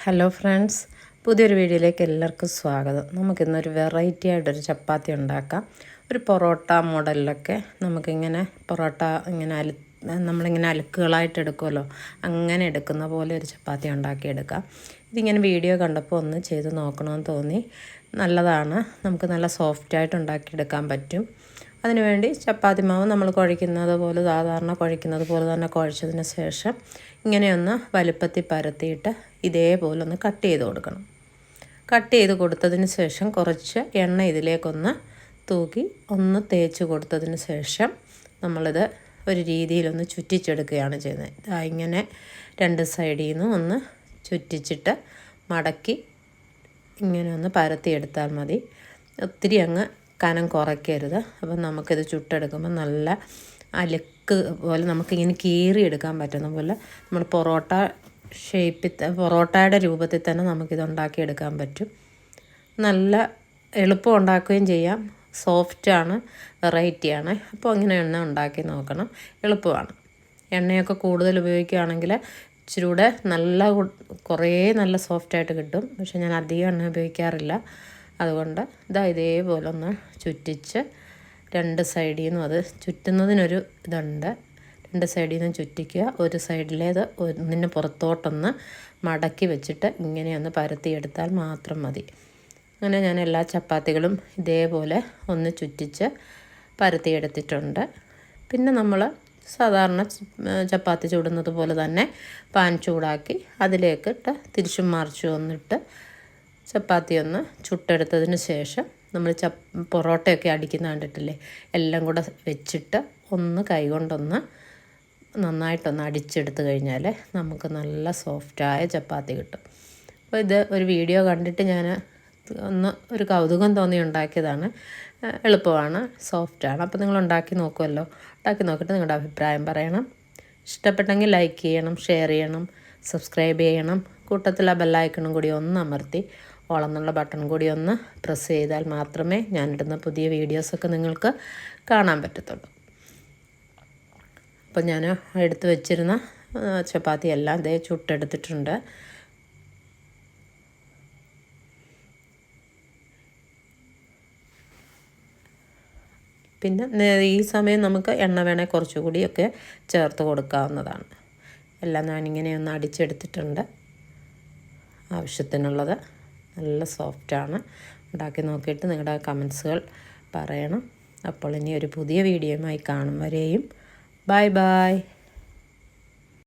Hello friends, പുതിയൊരു വീഡിയോയിലേക്ക് എല്ലാവർക്കും സ്വാഗതം. നമുക്കിന്നൊരു വെറൈറ്റി ആയിട്ടൊരു ചപ്പാത്തി ഉണ്ടാക്കാം. ഒരു പൊറോട്ട മോഡലിലൊക്കെ നമുക്കിങ്ങനെ പൊറോട്ട നമ്മളിങ്ങനെ അലുക്കുകളായിട്ട് എടുക്കുമല്ലോ, അങ്ങനെ എടുക്കുന്ന പോലെ ഒരു ചപ്പാത്തി ഉണ്ടാക്കിയെടുക്കാം. ഇതിങ്ങനെ വീഡിയോ കണ്ടപ്പോൾ ഒന്ന് ചെയ്ത് നോക്കണമെന്ന് തോന്നി. നല്ലതാണ്, നമുക്ക് നല്ല സോഫ്റ്റായിട്ട് ഉണ്ടാക്കിയെടുക്കാൻ പറ്റും. അതിനുവേണ്ടി ചപ്പാത്തി മാവ് നമ്മൾ കുഴയ്ക്കുന്നത് പോലെ, സാധാരണ കുഴയ്ക്കുന്നത് പോലെ തന്നെ കുഴച്ചതിന് ശേഷം ഇങ്ങനെയൊന്ന് വലുപ്പത്തിൽ പരത്തിയിട്ട് ഇതേപോലെ ഒന്ന് കട്ട് ചെയ്ത് കൊടുക്കണം. കട്ട് ചെയ്ത് കൊടുത്തതിന് ശേഷം കുറച്ച് എണ്ണ ഇതിലേക്കൊന്ന് തൂക്കി ഒന്ന് തേച്ച് കൊടുത്തതിന് ശേഷം നമ്മളിത് ഒരു രീതിയിലൊന്ന് ചുറ്റിച്ചെടുക്കുകയാണ് ചെയ്യുന്നത്. ഇങ്ങനെ രണ്ട് സൈഡിൽ നിന്ന് ഒന്ന് ചുറ്റിച്ചിട്ട് മടക്കി ഇങ്ങനെ ഒന്ന് പരത്തിയെടുത്താൽ മതി. ഒത്തിരി അങ്ങ് കനം കുറയ്ക്കരുത്. അപ്പം നമുക്കിത് ചുട്ടെടുക്കുമ്പോൾ നല്ല അലുക്ക് പോലെ നമുക്കിങ്ങനെ കീറിയെടുക്കാൻ പറ്റുന്ന പോലെ നമ്മൾ പൊറോട്ടയുടെ രൂപത്തിൽ തന്നെ നമുക്കിത് ഉണ്ടാക്കിയെടുക്കാൻ പറ്റും. നല്ല എളുപ്പം ഉണ്ടാക്കുകയും ചെയ്യാം. സോഫ്റ്റാണ്, വെറൈറ്റിയാണ്. അപ്പോൾ അങ്ങനെ എണ്ണ ഉണ്ടാക്കി നോക്കണം, എളുപ്പമാണ്. എണ്ണയൊക്കെ കൂടുതൽ ഉപയോഗിക്കുകയാണെങ്കിൽ ഇച്ചിരി കൂടെ കുറേ നല്ല സോഫ്റ്റായിട്ട് കിട്ടും. പക്ഷെ ഞാൻ അധികം എണ്ണ ഉപയോഗിക്കാറില്ല. അതുകൊണ്ട് ഇതേപോലെ ഒന്ന് ചുറ്റിച്ച് രണ്ട് സൈഡിൽ നിന്നും അത് ചുറ്റുന്നതിനൊരു ഇതുണ്ട്. രണ്ട് സൈഡിൽ നിന്നും ചുറ്റിക്കുക. ഒരു സൈഡിലേത് ഒന്നിന് പുറത്തോട്ടൊന്ന് മടക്കി വെച്ചിട്ട് ഇങ്ങനെയൊന്ന് പരത്തിയെടുത്താൽ മാത്രം മതി. അങ്ങനെ ഞാൻ എല്ലാ ചപ്പാത്തികളും ഇതേപോലെ ഒന്ന് ചുറ്റിച്ച് പരത്തിയെടുത്തിട്ടുണ്ട്. പിന്നെ നമ്മൾ സാധാരണ ചപ്പാത്തി ചൂടുന്നത് പോലെ തന്നെ പാൻ ചൂടാക്കി അതിലേക്കിട്ട് തിരിച്ചും മറിച്ചും ഒന്നിട്ട് ചപ്പാത്തി ഒന്ന് ചുട്ടെടുത്തതിന് ശേഷം നമ്മൾ പൊറോട്ടയൊക്കെ അടിക്കുന്ന കണ്ടിട്ടില്ലേ, എല്ലാം കൂടെ വെച്ചിട്ട് ഒന്ന് കൈകൊണ്ടൊന്ന് നന്നായിട്ടൊന്ന് അടിച്ചെടുത്ത് കഴിഞ്ഞാൽ നമുക്ക് നല്ല സോഫ്റ്റായ ചപ്പാത്തി കിട്ടും. അപ്പോൾ ഇത് ഒരു വീഡിയോ കണ്ടിട്ട് ഞാൻ ഒരു കൗതുകം തോന്നി ഉണ്ടാക്കിയതാണ്. എളുപ്പമാണ്, സോഫ്റ്റാണ്. അപ്പോൾ നിങ്ങൾ ഉണ്ടാക്കി നോക്കുമല്ലോ. ഉണ്ടാക്കി നോക്കിയിട്ട് നിങ്ങളുടെ അഭിപ്രായം പറയണം. ഇഷ്ടപ്പെട്ടെങ്കിൽ ലൈക്ക് ചെയ്യണം, ഷെയർ ചെയ്യണം, സബ്സ്ക്രൈബ് ചെയ്യണം. കൂട്ടത്തിൽ ആ ബെല്ലൈക്കണും കൂടി ഒന്ന് അമർത്തി ഓളെന്നുള്ള ബട്ടൺ കൂടി ഒന്ന് പ്രസ് ചെയ്താൽ മാത്രമേ ഞാനിടുന്ന പുതിയ വീഡിയോസൊക്കെ നിങ്ങൾക്ക് കാണാൻ പറ്റത്തുള്ളൂ. അപ്പോൾ ഞാൻ എടുത്ത് വെച്ചിരുന്ന ചപ്പാത്തി എല്ലാം ചുട്ടെടുത്തിട്ടുണ്ട്. പിന്നെ ഈ സമയം നമുക്ക് എണ്ണ വേണേൽ കുറച്ചുകൂടിയൊക്കെ ചേർത്ത് കൊടുക്കാവുന്നതാണ്. എല്ലാം ഞാനിങ്ങനെ ഒന്ന് അടിച്ചെടുത്തിട്ടുണ്ട്. ആവശ്യത്തിനുള്ളത് നല്ല സോഫ്റ്റാണ്. ഉണ്ടാക്കി നോക്കിയിട്ട് നിങ്ങളുടെ കമൻസുകൾ പറയണം. അപ്പോൾ ഇനി ഒരു പുതിയ വീഡിയോയുമായി കാണും വരെയും ബൈ ബൈ.